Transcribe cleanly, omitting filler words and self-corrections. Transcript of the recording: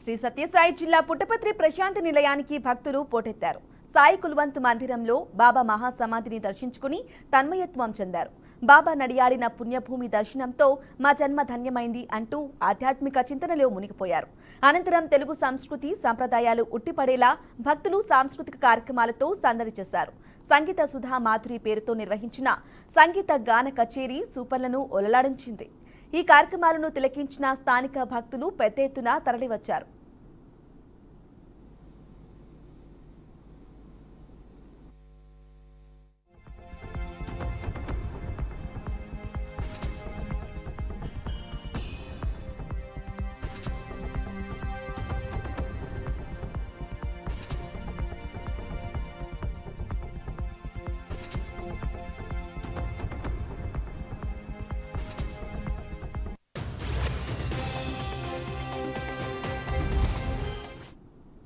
శ్రీ సత్యసాయి జిల్లా పుట్టపత్రి ప్రశాంతి నిలయానికి భక్తులు పోటెత్తారు. సాయి కుల్వంత్ మందిరంలో బాబా మహాసమాధిని దర్శించుకుని తన్మయత్వం చెందారు. బాబా నడియాడిన పుణ్యభూమి దర్శనంతో మా జన్మ ధన్యమైంది అంటూ ఆధ్యాత్మిక చింతనలో మునిగిపోయారు. అనంతరం తెలుగు సంస్కృతి సంప్రదాయాలు ఉట్టిపడేలా భక్తులు సాంస్కృతిక కార్యక్రమాలతో సందడి చేశారు. సంగీత సుధా మాధురి పేరుతో నిర్వహించిన సంగీత గాన కచేరీ సూపర్లను ఒలలాడించింది. ఈ కార్యక్రమాలను తిలకించిన స్థానిక భక్తులు పెద్ద ఎత్తున తరలివచ్చారు.